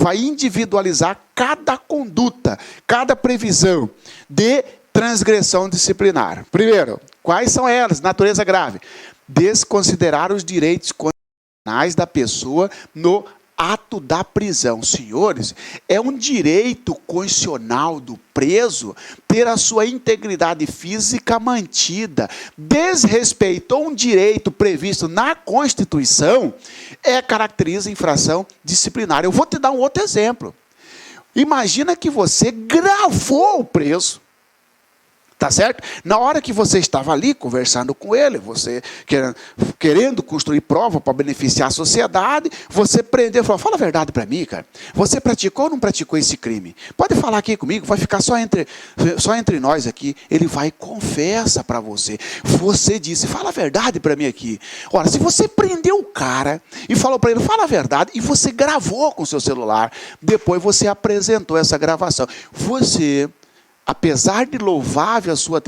vai individualizar cada conduta, cada previsão de transgressão disciplinar. Primeiro, quais são elas? Natureza grave. Desconsiderar os direitos constitucionais da pessoa no ato da prisão. Senhores, é um direito constitucional do preso ter a sua integridade física mantida. Desrespeitou um direito previsto na Constituição, caracteriza infração disciplinar. Eu vou te dar um outro exemplo. Imagina que você gravou o preso. Tá certo? Na hora que você estava ali conversando com ele, você querendo construir prova para beneficiar a sociedade, você prendeu e falou, fala a verdade para mim, cara. Você praticou ou não praticou esse crime? Pode falar aqui comigo, vai ficar só entre nós aqui. Ele vai e confessa para você. Você disse, fala a verdade para mim aqui. Ora, se você prendeu o cara e falou para ele, fala a verdade, e você gravou com o seu celular, depois você apresentou essa gravação. Você, apesar de louvável a sua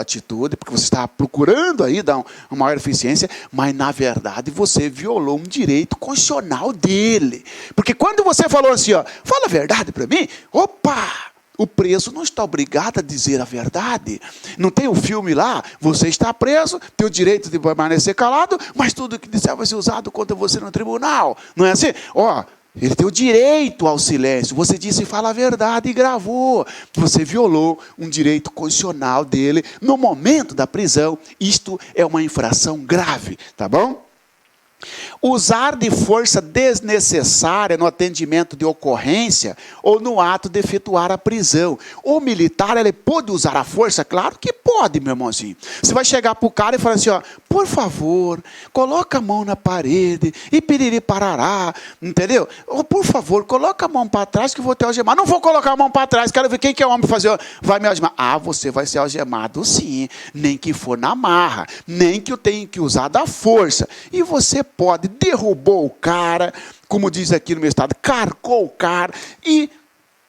atitude, porque você estava procurando aí dar uma maior eficiência, mas na verdade você violou um direito constitucional dele. Porque quando você falou assim, ó, fala a verdade para mim, opa! O preso não está obrigado a dizer a verdade. Não tem um filme lá, você está preso, tem o direito de permanecer calado, mas tudo que disser vai ser usado contra você no tribunal. Não é assim? Ó, ele tem o direito ao silêncio. Você disse, fala a verdade e gravou. Você violou um direito constitucional dele no momento da prisão. Isto é uma infração grave, tá bom? Usar de força desnecessária no atendimento de ocorrência ou no ato de efetuar a prisão. O militar, ele pode usar a força? Claro que pode, meu irmãozinho. Você vai chegar para o cara e falar assim, ó, por favor, coloca a mão na parede e piriri parará, entendeu? Ou, por favor, coloca a mão para trás que eu vou te algemar. Não vou colocar a mão para trás, quero ver quem que é o homem fazer, vai me algemar. Ah, você vai ser algemado sim, nem que for na marra, nem que eu tenha que usar da força. E você pode, derrubou o cara, como diz aqui no meu estado, carcou o cara, e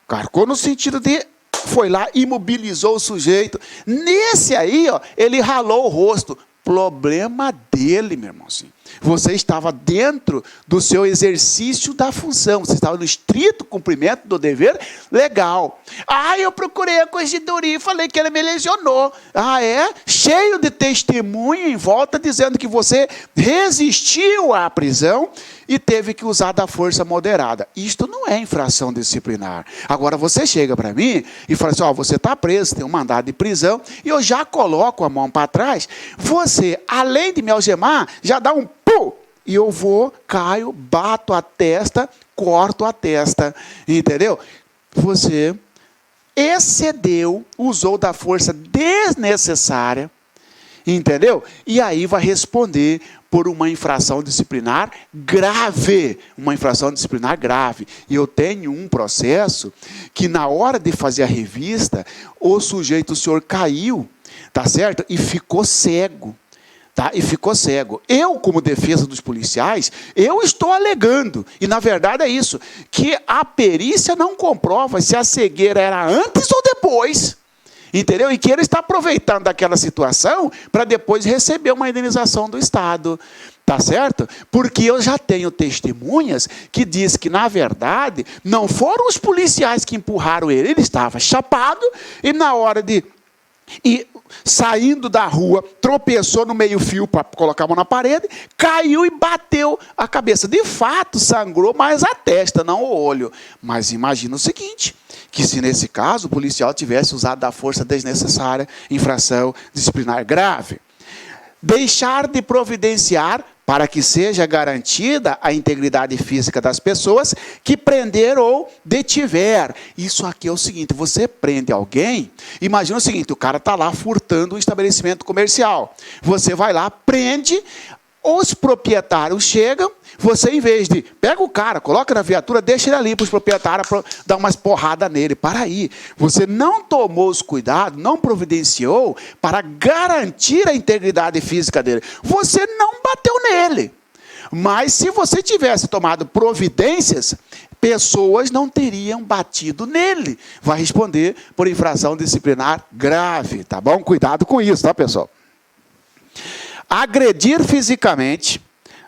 carcou no sentido de, foi lá, imobilizou o sujeito. Nesse aí, ó, ele ralou o rosto. Problema dele, meu irmãozinho. Você estava dentro do seu exercício da função, você estava no estrito cumprimento do dever legal. Ah, eu procurei a corregedoria e falei que ele me lesionou. Ah, é? Cheio de testemunho em volta dizendo que você resistiu à prisão e teve que usar da força moderada. Isto não é infração disciplinar. Agora você chega para mim e fala assim, ó, você está preso, tem um mandado de prisão, e eu já coloco a mão para trás, você, além de me algemar, já dá um pum, e eu vou, caio, bato a testa, corto a testa, entendeu? Você excedeu, usou da força desnecessária, entendeu? E aí vai responder por uma infração disciplinar grave. Uma infração disciplinar grave. E eu tenho um processo que na hora de fazer a revista, o sujeito, o senhor caiu, tá certo? E ficou cego. Tá? E ficou cego. Eu, como defesa dos policiais, eu estou alegando, e na verdade é isso, que a perícia não comprova se a cegueira era antes ou depois. Entendeu? E que ele está aproveitando daquela situação para depois receber uma indenização do Estado. Tá certo? Porque eu já tenho testemunhas que diz que, na verdade, não foram os policiais que empurraram ele. Ele estava chapado e na hora de... E saindo da rua, tropeçou no meio-fio para colocar a mão na parede, caiu e bateu a cabeça. De fato, sangrou mais a testa, não o olho. Mas imagina o seguinte, que se nesse caso o policial tivesse usado da força desnecessária, infração disciplinar grave. Deixar de providenciar para que seja garantida a integridade física das pessoas que prender ou detiver. Isso aqui é o seguinte, você prende alguém, imagina o seguinte, o cara está lá furtando um estabelecimento comercial. Você vai lá, prende, os proprietários chegam, você em vez de, pega o cara, coloca na viatura, deixa ele ali para os proprietários dar umas porradas nele. Para aí, você não tomou os cuidados, não providenciou para garantir a integridade física dele. Você não bateu nele. Mas se você tivesse tomado providências, pessoas não teriam batido nele. Vai responder por infração disciplinar grave, tá bom? Cuidado com isso, tá, pessoal? Agredir fisicamente,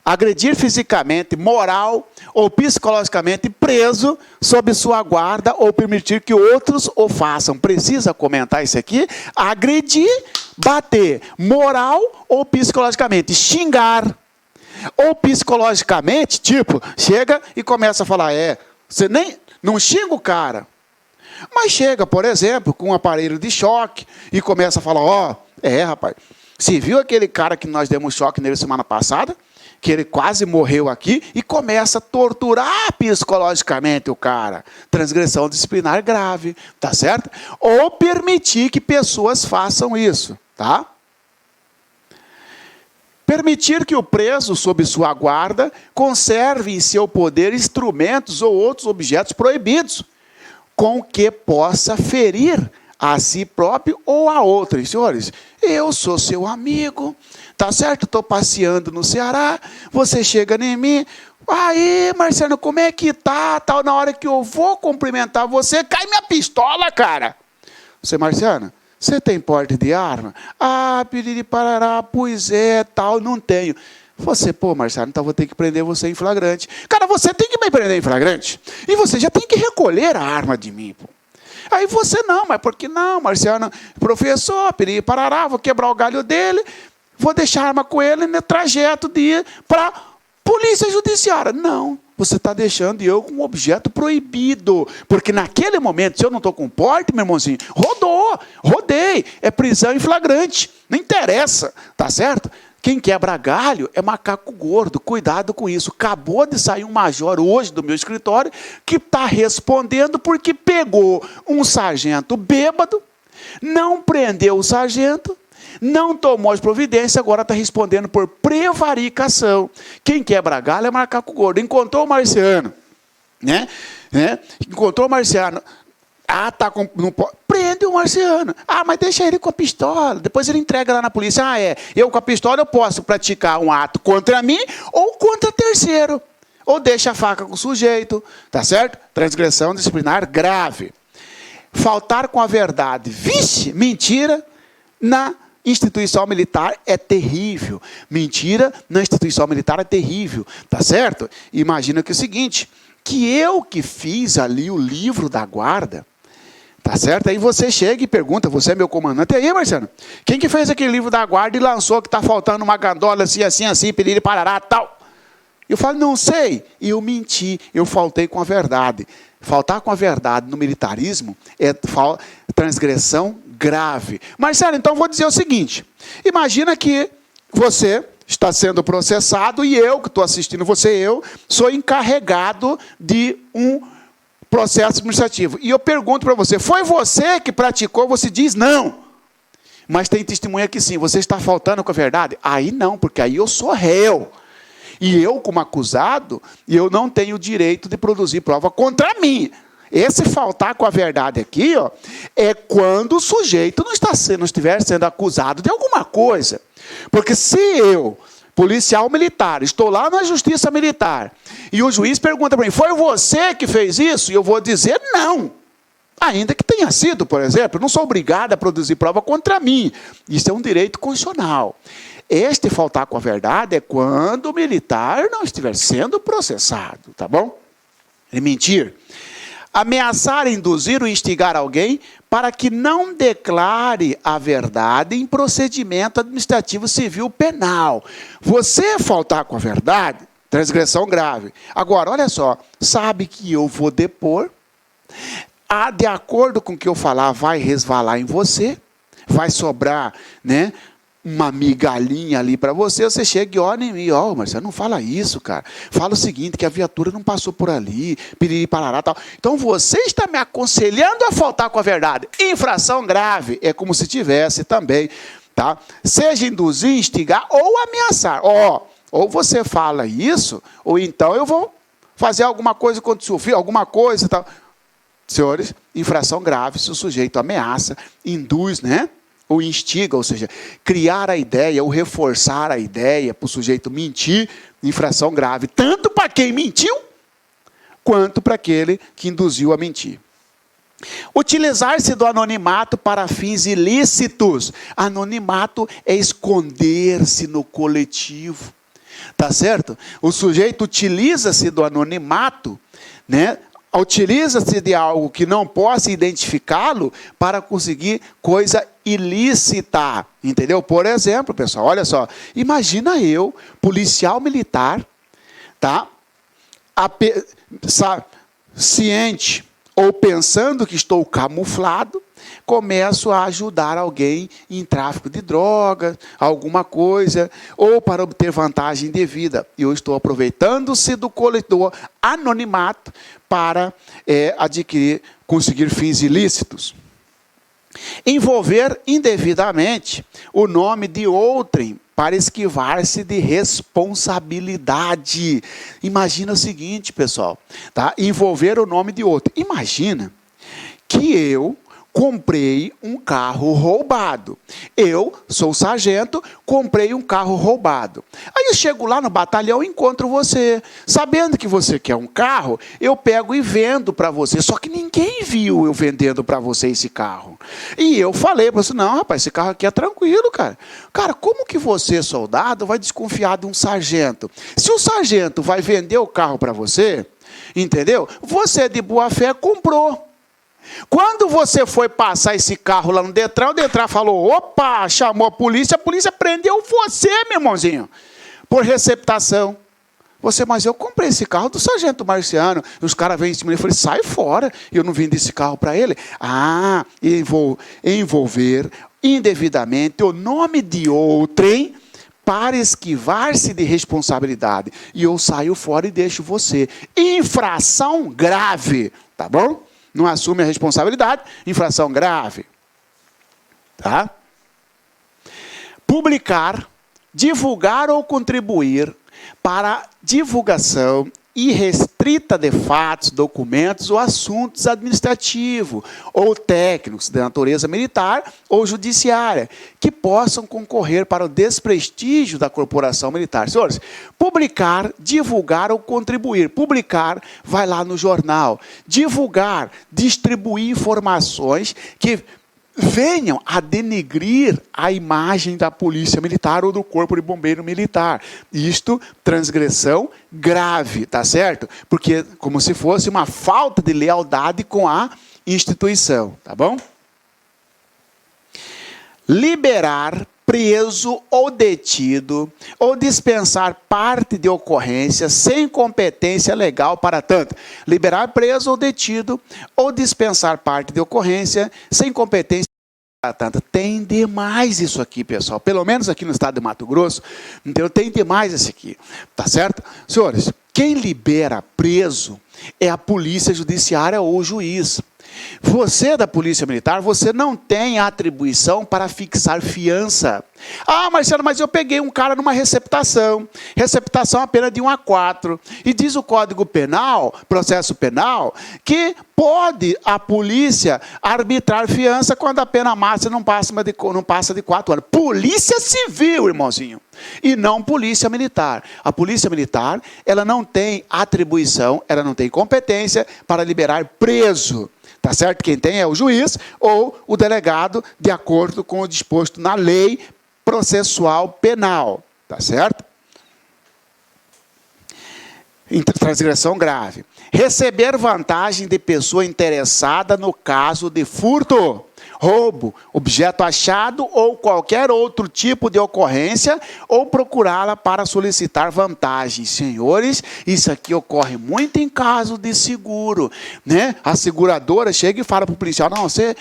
agredir fisicamente, moral ou psicologicamente preso sob sua guarda ou permitir que outros o façam. Precisa comentar isso aqui? Agredir, bater, moral ou psicologicamente, xingar. Ou psicologicamente, tipo, chega e começa a falar, você nem, não xinga o cara. Mas chega, por exemplo, com um aparelho de choque e começa a falar, rapaz, você viu aquele cara que nós demos choque nele semana passada? Que ele quase morreu aqui e começa a torturar psicologicamente o cara. Transgressão disciplinar grave, tá certo? Ou permitir que pessoas façam isso, tá? Permitir que o preso, sob sua guarda, conserve em seu poder instrumentos ou outros objetos proibidos, com que possa ferir a si próprio ou a outros. Senhores, eu sou seu amigo, tá certo? Estou passeando no Ceará, você chega em mim, aí, Marciano, como é que tá? Tal, na hora que eu vou cumprimentar você, cai minha pistola, cara. Você, Marciano, você tem porte de arma? Piriri parará, pois é, tal, não tenho. Você, Marciano, então vou ter que prender você em flagrante. Cara, você tem que me prender em flagrante. E você já tem que recolher a arma de mim, Aí você não, mas por que não, Marciano? Professor, piriri parará, vou quebrar o galho dele, vou deixar a arma com ele no trajeto de ir para a polícia judiciária. Não, você está deixando eu com um objeto proibido. Porque naquele momento, se eu não estou com porte, meu irmãozinho, rodei, é prisão em flagrante. Não interessa, tá certo? Quem quebra galho é macaco gordo, cuidado com isso. Acabou de sair um major hoje do meu escritório que está respondendo porque pegou um sargento bêbado, não prendeu o sargento, não tomou as providências, agora está respondendo por prevaricação. Quem quebra galho é macaco gordo. Encontrou o Marciano, né? Encontrou o Marciano. Prende o Marciano. Mas deixa ele com a pistola. Depois ele entrega lá na polícia. Eu com a pistola eu posso praticar um ato contra mim ou contra terceiro. Ou deixa a faca com o sujeito. Tá certo? Transgressão disciplinar grave. Faltar com a verdade. Vixe, mentira na instituição militar é terrível. Mentira na instituição militar é terrível. Tá certo? Imagina que é o seguinte, que eu que fiz ali o livro da guarda, tá certo? Aí você chega e pergunta, você é meu comandante, e aí, Marciano, quem que fez aquele livro da guarda e lançou que está faltando uma gandola assim, piriri, parará, tal? Eu falo, não sei. E eu menti, eu faltei com a verdade. Faltar com a verdade no militarismo é transgressão grave. Marciano, então vou dizer o seguinte, imagina que você está sendo processado e eu, que estou assistindo você, eu sou encarregado de um processo administrativo. E eu pergunto para você, foi você que praticou? Você diz não. Mas tem testemunha que sim, você está faltando com a verdade? Aí não, porque aí eu sou réu. E eu, como acusado, eu não tenho direito de produzir prova contra mim. Esse faltar com a verdade aqui, é quando o sujeito não estiver sendo acusado de alguma coisa. Porque se eu, policial militar, estou lá na justiça militar, e o juiz pergunta para mim, foi você que fez isso? E eu vou dizer não. Ainda que tenha sido, por exemplo, eu não sou obrigado a produzir prova contra mim. Isso é um direito constitucional. Este faltar com a verdade é quando o militar não estiver sendo processado, tá bom? É mentir. Ameaçar, induzir ou instigar alguém para que não declare a verdade em procedimento administrativo civil penal. Você faltar com a verdade, transgressão grave. Agora, olha só, sabe que eu vou depor, de acordo com o que eu falar, vai resvalar em você, vai sobrar, né, uma migalhinha ali para você, você chega e olha em mim, Marcelo, não fala isso, cara. Fala o seguinte, que a viatura não passou por ali, piriri, parará, tal. Então você está me aconselhando a faltar com a verdade. Infração grave, é como se tivesse também, tá? Seja induzir, instigar ou ameaçar. Ou você fala isso, ou então eu vou fazer alguma coisa contra o seu filho, alguma coisa, tal. Senhores, infração grave, se o sujeito ameaça, induz, né? Ou instiga, ou seja, criar a ideia, ou reforçar a ideia para o sujeito mentir, infração grave, tanto para quem mentiu, quanto para aquele que induziu a mentir. Utilizar-se do anonimato para fins ilícitos. Anonimato é esconder-se no coletivo. Tá certo? O sujeito utiliza-se do anonimato, né? Utiliza-se de algo que não possa identificá-lo para conseguir coisa ilícita, entendeu? Por exemplo, pessoal, olha só, imagina eu, policial militar, tá? Ciente ou pensando que estou camuflado, começo a ajudar alguém em tráfico de drogas, alguma coisa, ou para obter vantagem indevida. E eu estou aproveitando-se do anonimato para conseguir fins ilícitos. Envolver indevidamente o nome de outrem para esquivar-se de responsabilidade. Imagina o seguinte, pessoal, tá? Envolver o nome de outro. Imagina que eu comprei um carro roubado. Eu sou sargento, comprei um carro roubado. Aí eu chego lá no batalhão e encontro você. Sabendo que você quer um carro, eu pego e vendo para você. Só que ninguém viu eu vendendo para você esse carro. E eu falei para você, não, rapaz, esse carro aqui é tranquilo, cara. Cara, como que você, soldado, vai desconfiar de um sargento? Se o sargento vai vender o carro para você, entendeu? Você, de boa fé, comprou. Quando você foi passar esse carro lá no Detran, o Detran falou, opa, chamou a polícia prendeu você, meu irmãozinho, por receptação. Você, mas eu comprei esse carro do sargento Marciano. E os caras vêm em cima e falam, sai fora, eu não vendi esse carro para ele. Ah, envolver indevidamente o nome de outrem para esquivar-se de responsabilidade. E eu saio fora e deixo você. Infração grave, tá bom? Não assume a responsabilidade, infração grave. Tá? Publicar, divulgar ou contribuir para divulgação irrestrita de fatos, documentos ou assuntos administrativos ou técnicos de natureza militar ou judiciária que possam concorrer para o desprestígio da corporação militar. Senhores, publicar, divulgar ou contribuir. Publicar, vai lá no jornal. Divulgar, distribuir informações que venham a denegrir a imagem da polícia militar ou do corpo de bombeiro militar. Isto, transgressão grave, tá certo? Porque como se fosse uma falta de lealdade com a instituição, tá bom? Liberar preso ou detido, ou dispensar parte de ocorrência sem competência legal para tanto. Liberar preso ou detido, ou dispensar parte de ocorrência sem competência para tanto. Tem demais isso aqui, pessoal. Pelo menos aqui no estado de Mato Grosso, então tem demais esse aqui. Tá certo? Senhores, quem libera preso é a polícia judiciária ou o juiz. Você da Polícia Militar, você não tem atribuição para fixar fiança. Ah, Marcelo, mas eu peguei um cara numa receptação. Receptação apenas de 1 a 4. E diz o Código Penal, processo penal, que pode a polícia arbitrar fiança quando a pena máxima não passa de 4 anos. Polícia Civil, irmãozinho. E não Polícia Militar. A Polícia Militar, ela não tem atribuição, ela não tem competência para liberar preso. Tá certo? Quem tem é o juiz ou o delegado, de acordo com o disposto na lei processual penal. Tá certo? Transgressão grave. Receber vantagem de pessoa interessada no caso de furto, roubo, objeto achado ou qualquer outro tipo de ocorrência, ou procurá-la para solicitar vantagem. Senhores, isso aqui ocorre muito em caso de seguro, né? A seguradora chega e fala para o policial, não, você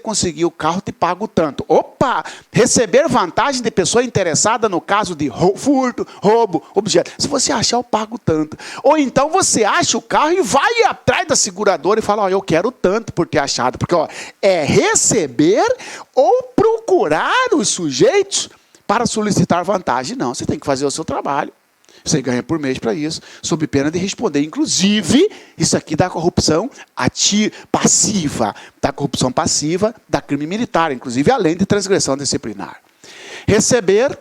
conseguiu o carro, te pago tanto. Opa! Receber vantagem de pessoa interessada no caso de furto, roubo, objeto. Se você achar, eu pago tanto. Ou então você acha o carro e vai atrás da seguradora e fala, ó, eu quero tanto por ter achado. Porque, ó, é receber ou procurar os sujeitos para solicitar vantagem. Não, você tem que fazer o seu trabalho. Você ganha por mês para isso, sob pena de responder. Inclusive, isso aqui dá corrupção passiva, da corrupção passiva, da crime militar, inclusive além de transgressão disciplinar. Receber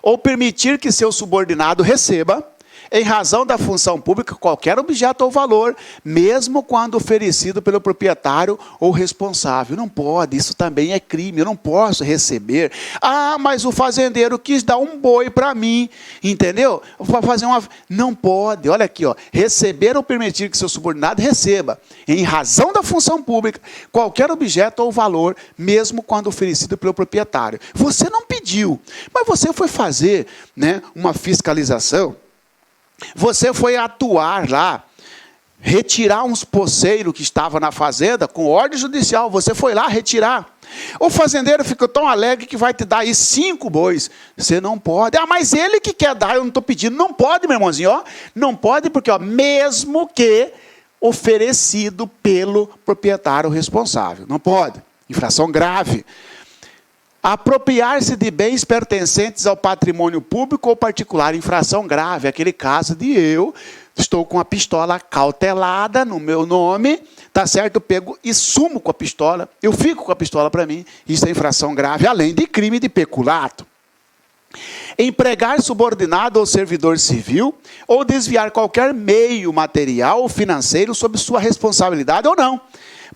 ou permitir que seu subordinado receba em razão da função pública, qualquer objeto ou valor, mesmo quando oferecido pelo proprietário ou responsável. Não pode, isso também é crime, eu não posso receber. Ah, mas o fazendeiro quis dar um boi para mim, entendeu? Para fazer uma... Não pode, olha aqui, ó, receber ou permitir que seu subordinado receba, em razão da função pública, qualquer objeto ou valor, mesmo quando oferecido pelo proprietário. Você não pediu, mas você foi fazer, né, uma fiscalização, você foi atuar lá, retirar uns poceiros que estavam na fazenda, com ordem judicial, você foi lá retirar. O fazendeiro ficou tão alegre que vai te dar aí 5 bois. Você não pode. Ah, mas ele que quer dar, eu não estou pedindo. Não pode, meu irmãozinho, ó. Não pode porque, ó, mesmo que oferecido pelo proprietário responsável. Não pode. Infração grave. Apropriar-se de bens pertencentes ao patrimônio público ou particular, infração grave, aquele caso de eu estou com a pistola cautelada no meu nome, tá certo? Eu pego e sumo com a pistola, eu fico com a pistola para mim, isso é infração grave, além de crime de peculato. Empregar subordinado ou servidor civil, ou desviar qualquer meio material ou financeiro sob sua responsabilidade ou não,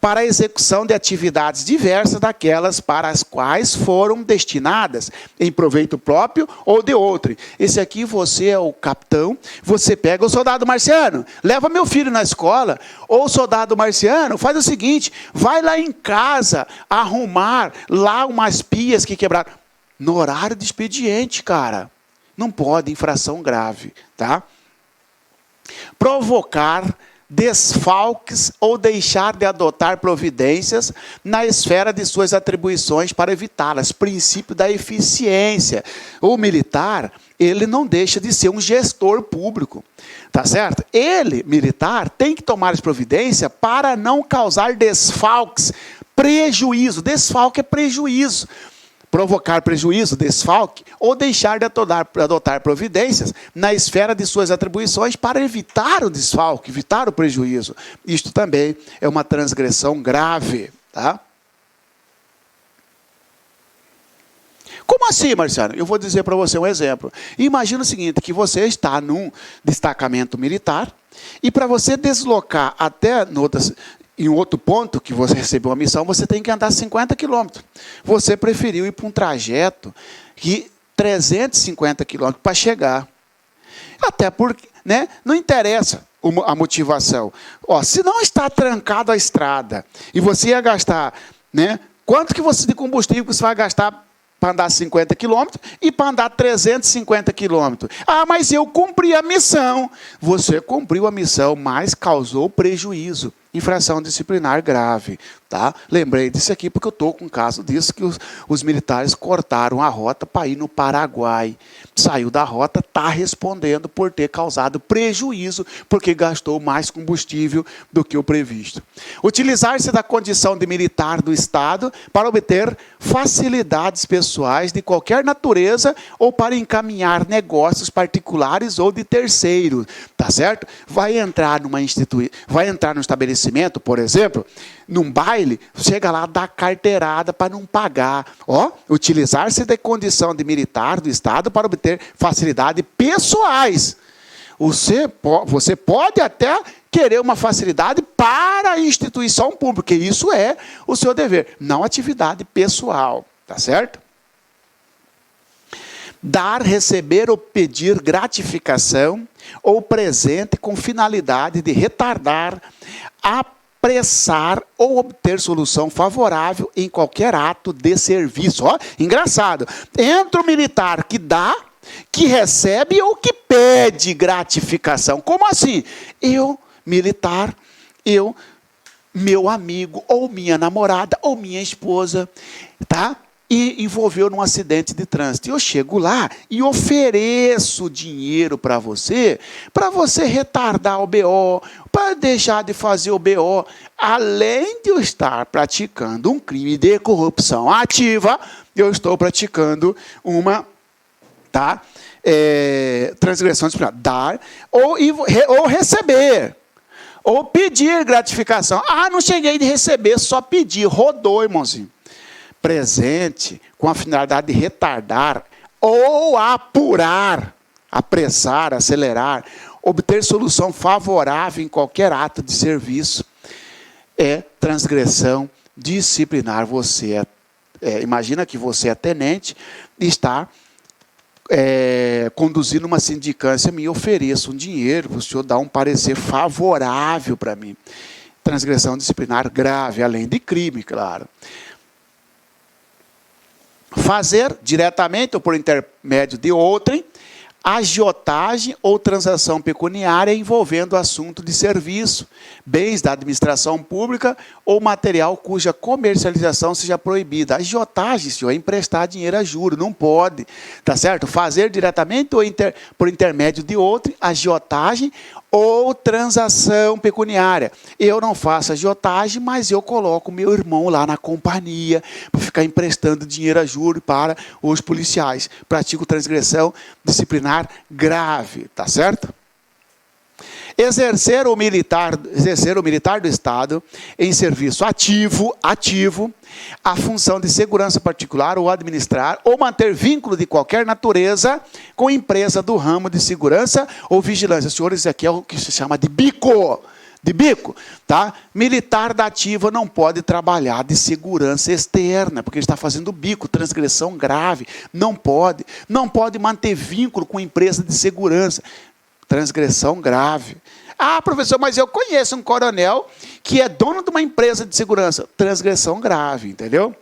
para a execução de atividades diversas daquelas para as quais foram destinadas, em proveito próprio ou de outro. Esse aqui, você é o capitão, você pega o soldado Marciano, leva meu filho na escola, ou o soldado Marciano, faz o seguinte, vai lá em casa arrumar lá umas pias que quebraram. No horário de expediente, cara. Não pode, infração grave, tá? Provocar desfalques ou deixar de adotar providências na esfera de suas atribuições para evitá-las. Princípio da eficiência. O militar, ele não deixa de ser um gestor público, tá certo? Ele, militar, tem que tomar as providências para não causar desfalques, prejuízo. Desfalque é prejuízo. Provocar prejuízo, desfalque, ou deixar de adotar providências na esfera de suas atribuições para evitar o desfalque, evitar o prejuízo. Isto também é uma transgressão grave. Tá? Como assim, Marciano? Eu vou dizer para você um exemplo. Imagina o seguinte, que você está num destacamento militar, e para você deslocar até em outro ponto que você recebeu uma missão, você tem que andar 50 quilômetros. Você preferiu ir para um trajeto de 350 quilômetros para chegar. Até porque, né, não interessa a motivação. Ó, se não está trancado a estrada e você ia gastar, né, quanto que de combustível você vai gastar para andar 50 quilômetros e para andar 350 quilômetros? Ah, mas eu cumpri a missão. Você cumpriu a missão, mas causou prejuízo. Infração disciplinar grave. Tá? Lembrei disso aqui porque eu estou com um caso disso, que os militares cortaram a rota para ir no Paraguai. Saiu da rota, está respondendo por ter causado prejuízo, porque gastou mais combustível do que o previsto. Utilizar-se da condição de militar do Estado para obter facilidades pessoais de qualquer natureza ou para encaminhar negócios particulares ou de terceiros. Tá certo? Vai entrar num estabelecimento, por exemplo, num baile, chega lá, dá carteirada para não pagar. Ó, utilizar-se da condição de militar do Estado para obter facilidades pessoais. Você pode até querer uma facilidade para a instituição pública, e isso é o seu dever, não atividade pessoal. Tá certo? Dar, receber ou pedir gratificação ou presente com finalidade de retardar, apressar ou obter solução favorável em qualquer ato de serviço. Ó, engraçado. Entra o militar que dá, que recebe ou que pede gratificação. Como assim? Eu, militar, meu amigo, ou minha namorada, ou minha esposa, tá? E envolveu num acidente de trânsito. Eu chego lá e ofereço dinheiro para você retardar o BO, para deixar de fazer o BO. Além de eu estar praticando um crime de corrupção ativa, eu estou praticando uma, tá, transgressão disciplinar. Dar ou receber. Ou pedir gratificação. Ah, não cheguei de receber, só pedi. Rodou, irmãozinho. Presente com a finalidade de retardar ou apurar apressar, acelerar, obter solução favorável em qualquer ato de serviço, é transgressão disciplinar. Você imagina que você é tenente e está conduzindo uma sindicância, me ofereça um dinheiro para o senhor dar um parecer favorável para mim. Transgressão disciplinar grave, além de crime, claro. Fazer diretamente ou por intermédio de outrem, agiotagem ou transação pecuniária envolvendo assunto de serviço, bens da administração pública ou material cuja comercialização seja proibida. Agiotagem, senhor, é emprestar dinheiro a juro, não pode, tá certo? Fazer diretamente ou por intermédio de outro, agiotagem ou transação pecuniária. Eu não faço agiotagem, mas eu coloco meu irmão lá na companhia para ficar emprestando dinheiro a juro para os policiais. Pratico transgressão disciplinar grave, tá certo? Exercer o militar do Estado em serviço ativo, a função de segurança particular ou administrar ou manter vínculo de qualquer natureza com empresa do ramo de segurança ou vigilância. Senhores, isso aqui é o que se chama de bico. Tá? Militar da ativa não pode trabalhar de segurança externa, porque ele está fazendo bico, transgressão grave. Não pode manter vínculo com empresa de segurança. Transgressão grave. Ah, professor, mas eu conheço um coronel que é dono de uma empresa de segurança. Transgressão grave, entendeu?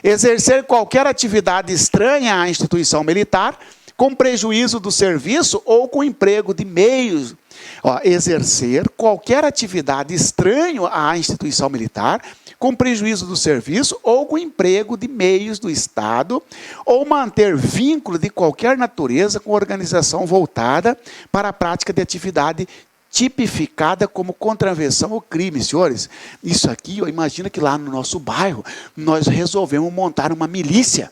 Exercer qualquer atividade estranha à instituição militar, com prejuízo do serviço ou com emprego de meios. Exercer qualquer atividade estranha à instituição militar, com prejuízo do serviço ou com emprego de meios do Estado, ou manter vínculo de qualquer natureza com organização voltada para a prática de atividade tipificada como contravenção ou crime. Senhores, isso aqui, imagina que lá no nosso bairro, nós resolvemos montar uma milícia.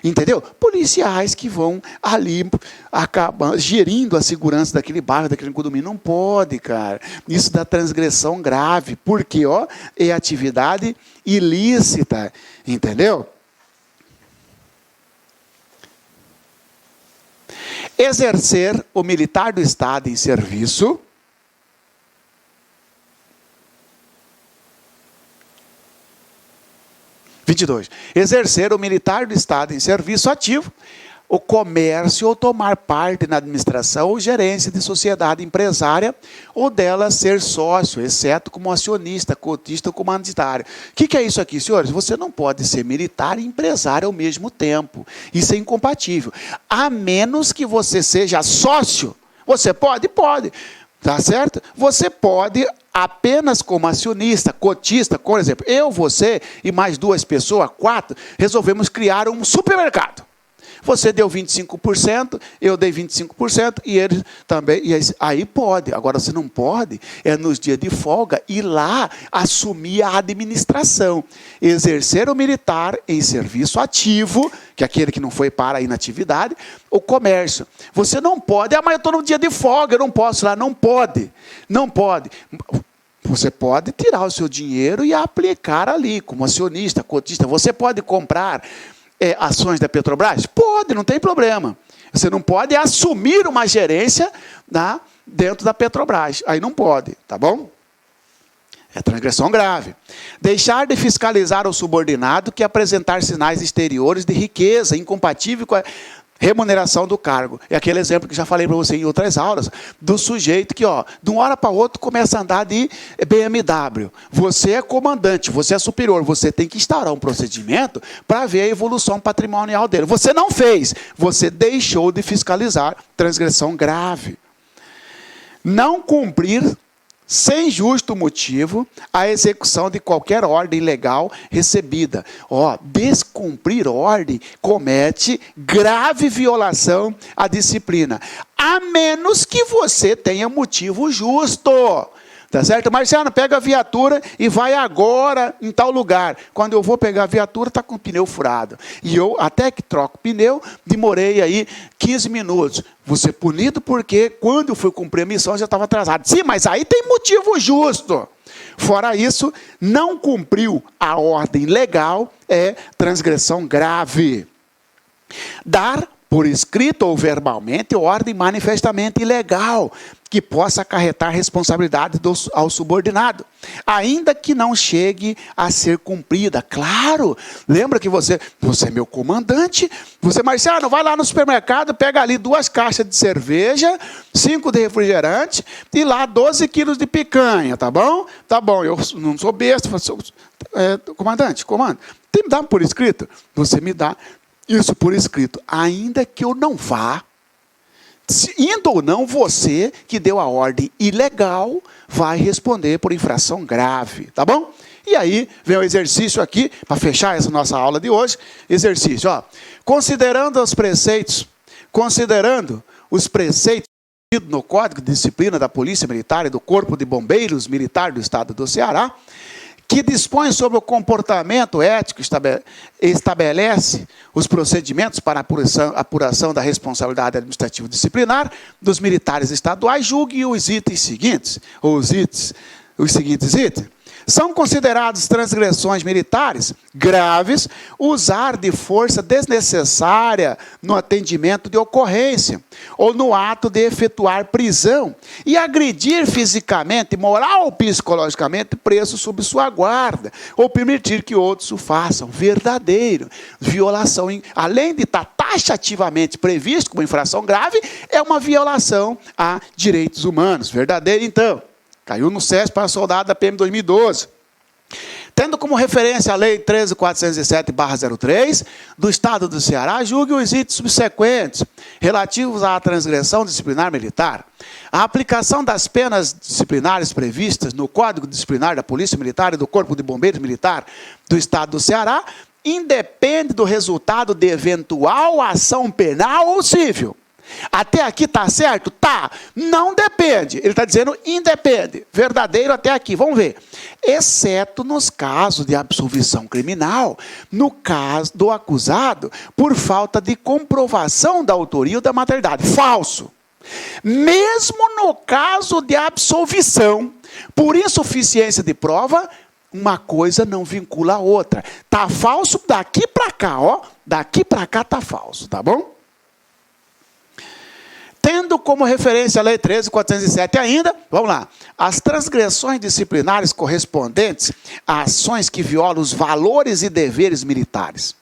Entendeu? Policiais que vão ali acabam gerindo a segurança daquele bairro, daquele condomínio. Não pode, cara. Isso dá transgressão grave. Porque é atividade ilícita. Entendeu? Exercer o militar do Estado em serviço. Exercer o militar do Estado em serviço ativo, o comércio ou tomar parte na administração ou gerência de sociedade empresária ou dela ser sócio, exceto como acionista, cotista ou comanditário. O que é isso aqui, senhores? Você não pode ser militar e empresário ao mesmo tempo. Isso é incompatível. A menos que você seja sócio. Você pode? Pode. Tá certo? Você pode apenas como acionista, cotista, por exemplo, eu, você e mais 2 pessoas, 4, resolvemos criar um supermercado. Você deu 25%, eu dei 25% e eles também. E aí pode. Agora você não pode, nos dias de folga, ir lá assumir a administração. Exercer o militar em serviço ativo, que é aquele que não foi para a inatividade, o comércio. Você não pode, mas eu estou no dia de folga, eu não posso ir lá. Não pode. Não pode. Você pode tirar o seu dinheiro e aplicar ali, como acionista, cotista. Você pode comprar ações da Petrobras? Pode, não tem problema. Você não pode assumir uma gerência dentro da Petrobras. Aí não pode, tá bom? É transgressão grave. Deixar de fiscalizar o subordinado que apresentar sinais exteriores de riqueza, incompatível com a remuneração do cargo. É aquele exemplo que já falei para você em outras aulas, do sujeito que, de uma hora para outra, começa a andar de BMW. Você é comandante, você é superior, você tem que instaurar um procedimento para ver a evolução patrimonial dele. Você não fez, você deixou de fiscalizar. Transgressão grave. Não cumprir sem justo motivo, a execução de qualquer ordem legal recebida. Descumprir ordem comete grave violação à disciplina, a menos que você tenha motivo justo. Tá certo? Marciano, pega a viatura e vai agora em tal lugar. Quando eu vou pegar a viatura, está com o pneu furado. E eu, até que troco o pneu, demorei aí 15 minutos. Vou ser punido porque quando eu fui cumprir a missão, já estava atrasado. Sim, mas aí tem motivo justo. Fora isso, não cumpriu a ordem legal, é transgressão grave. Dar por escrito ou verbalmente, ordem manifestamente ilegal, que possa acarretar responsabilidade ao subordinado, ainda que não chegue a ser cumprida. Claro, lembra que você é meu comandante, Marciano, vai lá no supermercado, pega ali 2 caixas de cerveja, 5 de refrigerante e lá 12 quilos de picanha, tá bom? Tá bom, eu não sou besta, comandante, me dá por escrito? Você me dá isso por escrito, ainda que eu não vá. Indo ou não, você que deu a ordem ilegal vai responder por infração grave, tá bom? E aí vem o exercício aqui, para fechar essa nossa aula de hoje. Exercício, ó. Considerando os preceitos no Código de Disciplina da Polícia Militar e do Corpo de Bombeiros Militar do Estado do Ceará, que dispõe sobre o comportamento ético, estabelece os procedimentos para a apuração da responsabilidade administrativa disciplinar dos militares estaduais, julgue os itens seguintes, os seguintes itens. São considerados transgressões militares graves usar de força desnecessária no atendimento de ocorrência ou no ato de efetuar prisão e agredir fisicamente, moral ou psicologicamente preso sob sua guarda ou permitir que outros o façam. Verdadeiro. Violação, além de estar taxativamente previsto como infração grave, é uma violação a direitos humanos. Verdadeiro, então. Caiu no SESP para soldado da PM 2012. Tendo como referência a Lei 13.407/03 do Estado do Ceará, julgue os itens subsequentes relativos à transgressão disciplinar militar. A aplicação das penas disciplinares previstas no Código Disciplinar da Polícia Militar e do Corpo de Bombeiros Militar do Estado do Ceará independe do resultado de eventual ação penal ou civil. Até aqui está certo? Tá. Não depende. Ele está dizendo independe. Verdadeiro até aqui. Vamos ver. Exceto nos casos de absolvição criminal, no caso do acusado, por falta de comprovação da autoria ou da materialidade. Falso. Mesmo no caso de absolvição, por insuficiência de prova, uma coisa não vincula a outra. Está falso daqui para cá, ó. Daqui para cá está falso, tá bom? Tendo como referência a Lei 13.407 ainda, vamos lá, as transgressões disciplinares correspondentes a ações que violam os valores e deveres militares.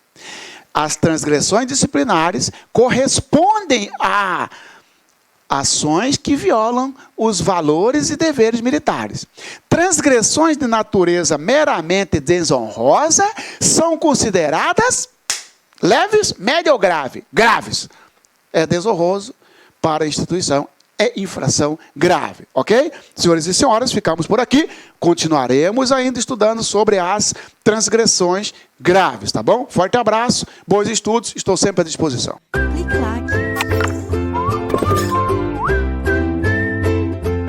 As transgressões disciplinares correspondem a ações que violam os valores e deveres militares. Transgressões de natureza meramente desonrosa são consideradas leves, média ou grave? Graves. É desonroso. Para a instituição, é infração grave, ok? Senhores e senhoras, ficamos por aqui. Continuaremos ainda estudando sobre as transgressões graves, tá bom? Forte abraço, bons estudos, estou sempre à disposição. Clique lá.